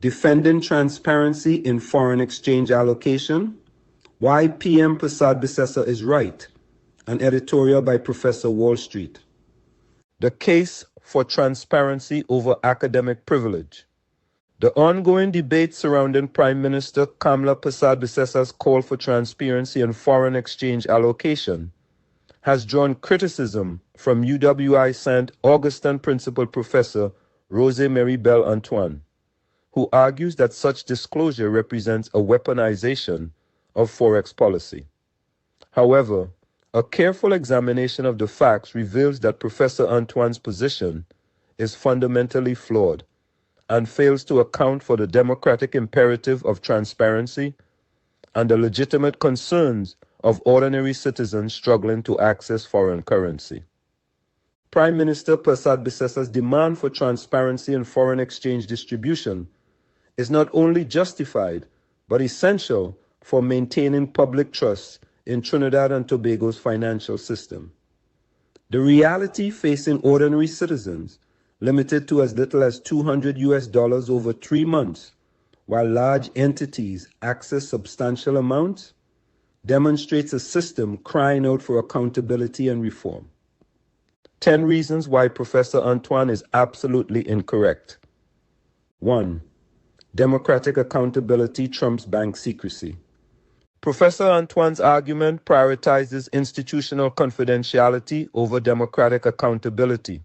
Defending Transparency in Foreign Exchange Allocation, Why PM Persad Bissessar is Right, an editorial by Professor Wall Street. The Case for Transparency Over Academic Privilege. The ongoing debate surrounding Prime Minister Kamla Persad Bissessar's call for transparency in foreign exchange allocation has drawn criticism from UWI St. Augustine Principal Professor Rose Mary Bell Antoine, who argues that such disclosure represents a weaponization of forex policy. However, a careful examination of the facts reveals that Professor Antoine's position is fundamentally flawed and fails to account for the democratic imperative of transparency and the legitimate concerns of ordinary citizens struggling to access foreign currency. Prime Minister Persad Bissessar's demand for transparency in foreign exchange distribution is not only justified, but essential for maintaining public trust in Trinidad and Tobago's financial system. The reality facing ordinary citizens, limited to as little as $200 over 3 months, while large entities access substantial amounts, demonstrates a system crying out for accountability and reform. 10 reasons why Professor Antoine is absolutely incorrect. 1. Democratic accountability trumps bank secrecy. Professor Antoine's argument prioritizes institutional confidentiality over democratic accountability.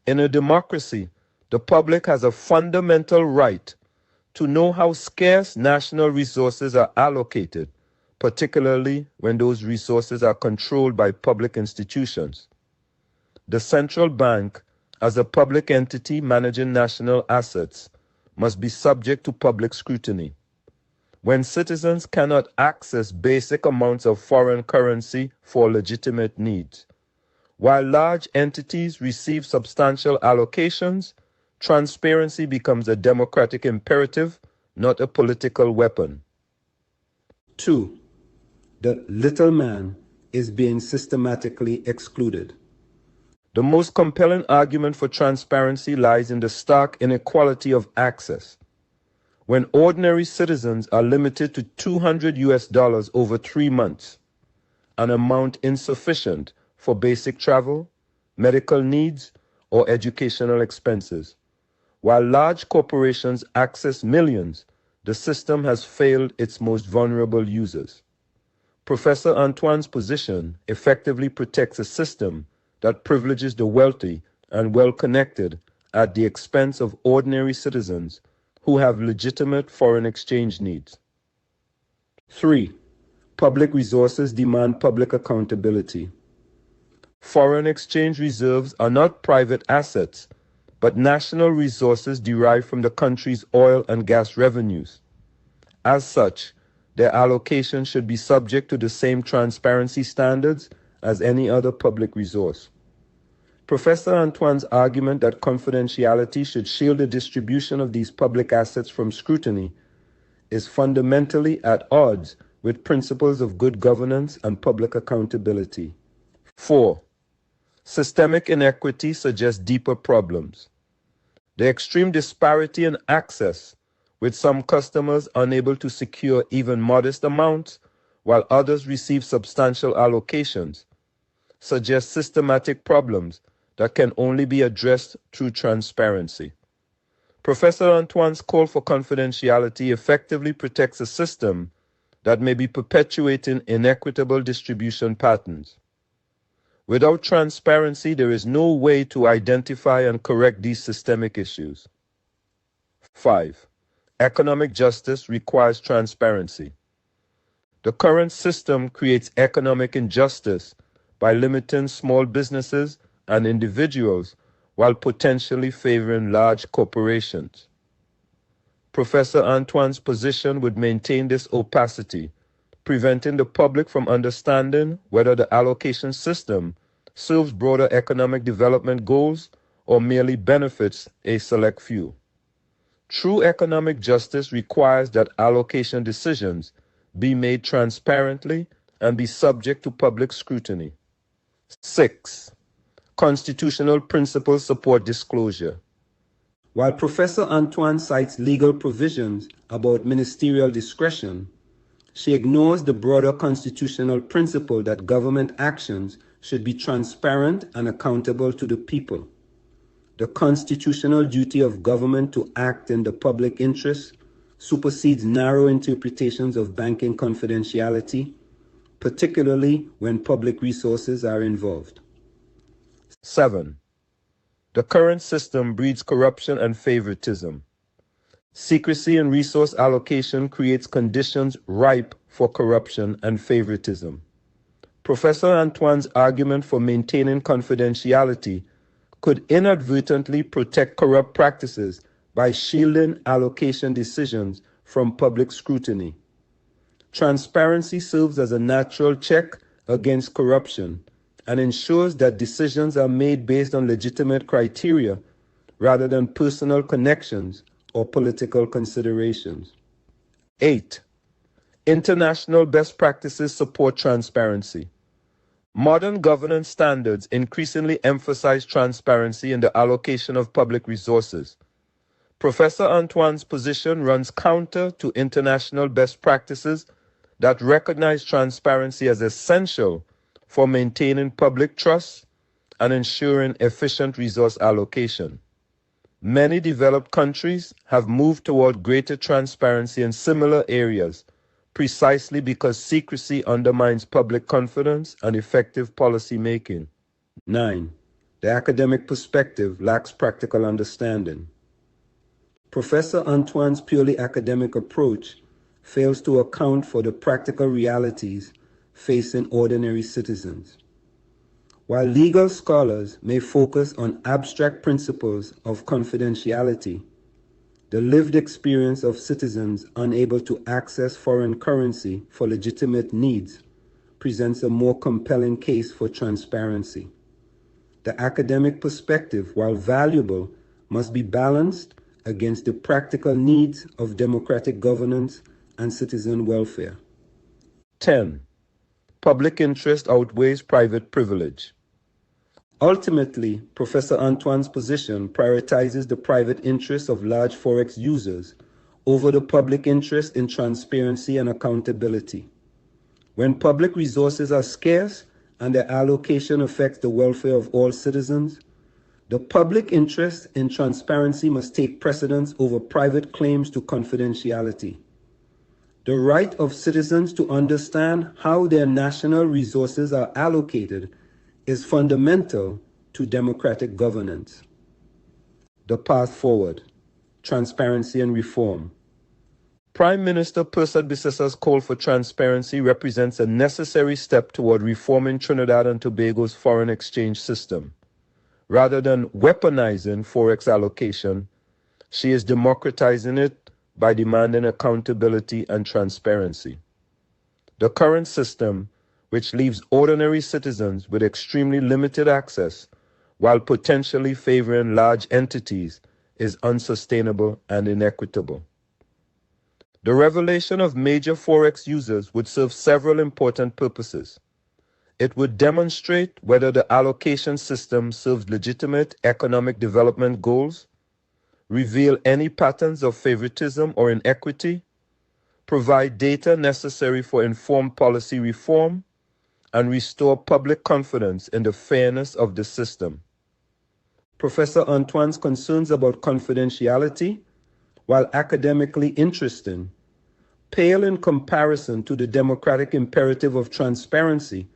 In a democracy, the public has a fundamental right to know how scarce national resources are allocated, particularly when those resources are controlled by public institutions. The central bank, as a public entity managing national assets, must be subject to public scrutiny. When citizens cannot access basic amounts of foreign currency for legitimate needs, while large entities receive substantial allocations, transparency becomes a democratic imperative, not a political weapon. 2. The little man is being systematically excluded. The most compelling argument for transparency lies in the stark inequality of access. When ordinary citizens are limited to $200 over 3 months, an amount insufficient for basic travel, medical needs, or educational expenses. While large corporations access millions, the system has failed its most vulnerable users. Professor Antoine's position effectively protects a system that privileges the wealthy and well-connected at the expense of ordinary citizens who have legitimate foreign exchange needs. 3. Public resources demand public accountability. Foreign exchange reserves are not private assets, but national resources derived from the country's oil and gas revenues. As such, their allocation should be subject to the same transparency standards as any other public resource. Professor Antoine's argument that confidentiality should shield the distribution of these public assets from scrutiny is fundamentally at odds with principles of good governance and public accountability. 4. Systemic inequity suggests deeper problems. The extreme disparity in access, with some customers unable to secure even modest amounts, while others receive substantial allocations, suggests systematic problems that can only be addressed through transparency. Professor Antoine's call for confidentiality effectively protects a system that may be perpetuating inequitable distribution patterns. Without transparency, there is no way to identify and correct these systemic issues. 5. Economic justice requires transparency. The current system creates economic injustice by limiting small businesses and individuals while potentially favoring large corporations. Professor Antoine's position would maintain this opacity, preventing the public from understanding whether the allocation system serves broader economic development goals or merely benefits a select few. True economic justice requires that allocation decisions be made transparently and be subject to public scrutiny. 6. Constitutional principles support disclosure. While Professor Antoine cites legal provisions about ministerial discretion, she ignores the broader constitutional principle that government actions should be transparent and accountable to the people. The constitutional duty of government to act in the public interest supersedes narrow interpretations of banking confidentiality, particularly when public resources are involved. 7. The current system breeds corruption and favoritism. Secrecy in resource allocation creates conditions ripe for corruption and favoritism. Professor Antoine's argument for maintaining confidentiality could inadvertently protect corrupt practices by shielding allocation decisions from public scrutiny. Transparency serves as a natural check against corruption and ensures that decisions are made based on legitimate criteria rather than personal connections or political considerations. 8. International best practices support transparency. Modern governance standards increasingly emphasize transparency in the allocation of public resources. Professor Antoine's position runs counter to international best practices that recognize transparency as essential for maintaining public trust and ensuring efficient resource allocation. Many developed countries have moved toward greater transparency in similar areas, precisely because secrecy undermines public confidence and effective policy making. 9. The academic perspective lacks practical understanding. Professor Antoine's purely academic approach fails to account for the practical realities facing ordinary citizens. While legal scholars may focus on abstract principles of confidentiality, the lived experience of citizens unable to access foreign currency for legitimate needs presents a more compelling case for transparency. The academic perspective, while valuable, must be balanced against the practical needs of democratic governance and citizen welfare. 10. Public interest outweighs private privilege. Ultimately, Professor Antoine's position prioritizes the private interests of large Forex users over the public interest in transparency and accountability. When public resources are scarce and their allocation affects the welfare of all citizens, the public interest in transparency must take precedence over private claims to confidentiality. The right of citizens to understand how their national resources are allocated is fundamental to democratic governance. The path forward: transparency and reform. Prime Minister Persad Bissessar's call for transparency represents a necessary step toward reforming Trinidad and Tobago's foreign exchange system. Rather than weaponizing Forex allocation, she is democratizing it by demanding accountability and transparency. The current system, which leaves ordinary citizens with extremely limited access while potentially favoring large entities, is unsustainable and inequitable. The revelation of major Forex users would serve several important purposes. It would demonstrate whether the allocation system serves legitimate economic development goals, reveal any patterns of favoritism or inequity, provide data necessary for informed policy reform, and restore public confidence in the fairness of the system. Professor Antoine's concerns about confidentiality, while academically interesting, pale in comparison to the democratic imperative of transparency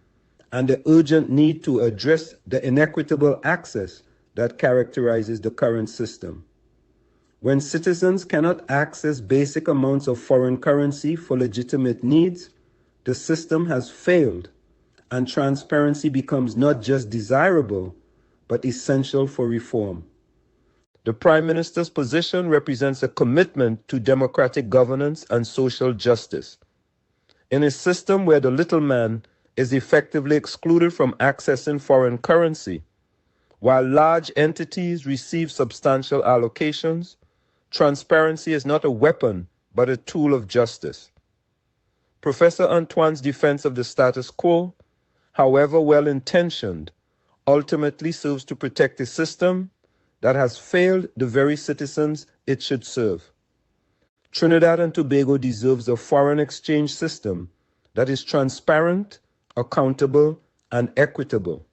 and the urgent need to address the inequitable access that characterizes the current system. When citizens cannot access basic amounts of foreign currency for legitimate needs, the system has failed, and transparency becomes not just desirable, but essential for reform. The Prime Minister's position represents a commitment to democratic governance and social justice. In a system where the little man is effectively excluded from accessing foreign currency, while large entities receive substantial allocations, transparency is not a weapon, but a tool of justice. Professor Antoine's defense of the status quo, however well-intentioned, ultimately serves to protect a system that has failed the very citizens it should serve. Trinidad and Tobago deserves a foreign exchange system that is transparent, accountable, and equitable.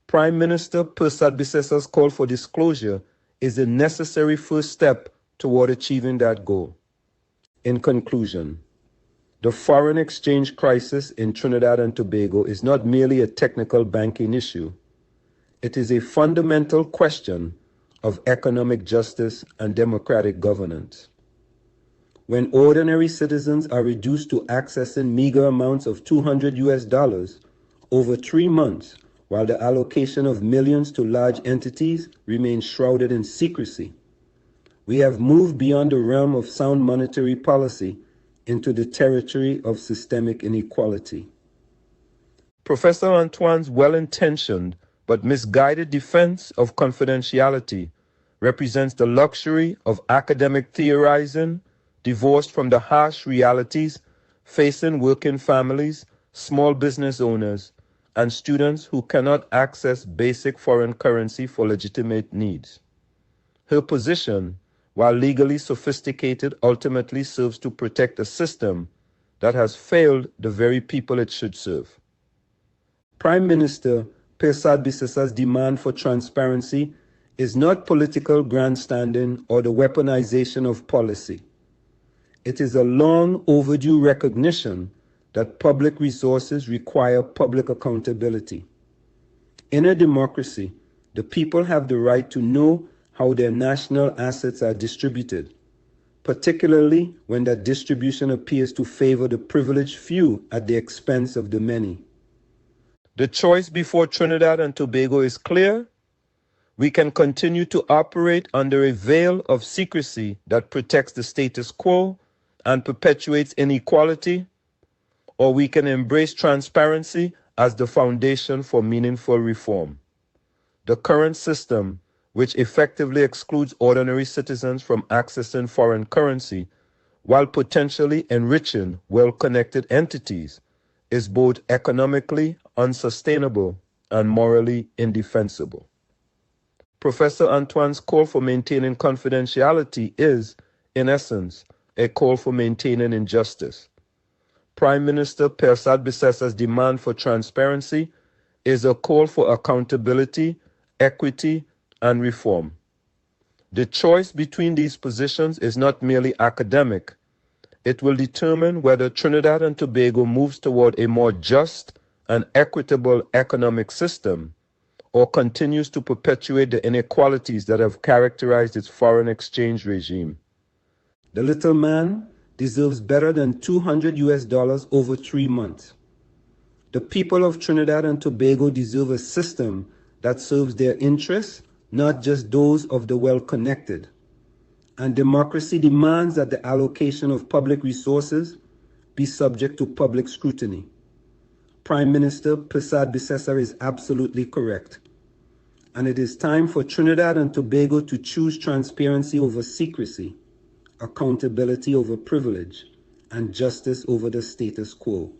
Prime Minister Persad Bissessar's call for disclosure is a necessary first step toward achieving that goal. In conclusion, the foreign exchange crisis in Trinidad and Tobago is not merely a technical banking issue. It is a fundamental question of economic justice and democratic governance. When ordinary citizens are reduced to accessing meager amounts of $200 over 3 months, while the allocation of millions to large entities remains shrouded in secrecy, we have moved beyond the realm of sound monetary policy into the territory of systemic inequality. Professor Antoine's well-intentioned but misguided defense of confidentiality represents the luxury of academic theorizing divorced from the harsh realities facing working families, small business owners, and students who cannot access basic foreign currency for legitimate needs. Her position, while legally sophisticated, ultimately serves to protect a system that has failed the very people it should serve. Prime Minister Persad Bissessar's demand for transparency is not political grandstanding or the weaponization of policy. It is a long overdue recognition that public resources require public accountability. In a democracy, the people have the right to know how their national assets are distributed, particularly when that distribution appears to favor the privileged few at the expense of the many. The choice before Trinidad and Tobago is clear. We can continue to operate under a veil of secrecy that protects the status quo and perpetuates inequality, or we can embrace transparency as the foundation for meaningful reform. The current system, which effectively excludes ordinary citizens from accessing foreign currency while potentially enriching well-connected entities, is both economically unsustainable and morally indefensible. Professor Antoine's call for maintaining confidentiality is, in essence, a call for maintaining injustice. Prime Minister Persad Bissessar's demand for transparency is a call for accountability, equity, and reform. The choice between these positions is not merely academic. It will determine whether Trinidad and Tobago moves toward a more just and equitable economic system or continues to perpetuate the inequalities that have characterized its foreign exchange regime. The little man deserves better than $200 over 3 months. The people of Trinidad and Tobago deserve a system that serves their interests, not just those of the well-connected. And democracy demands that the allocation of public resources be subject to public scrutiny. Prime Minister Persad Bissessar is absolutely correct. And it is time for Trinidad and Tobago to choose transparency over secrecy, accountability over privilege, and justice over the status quo.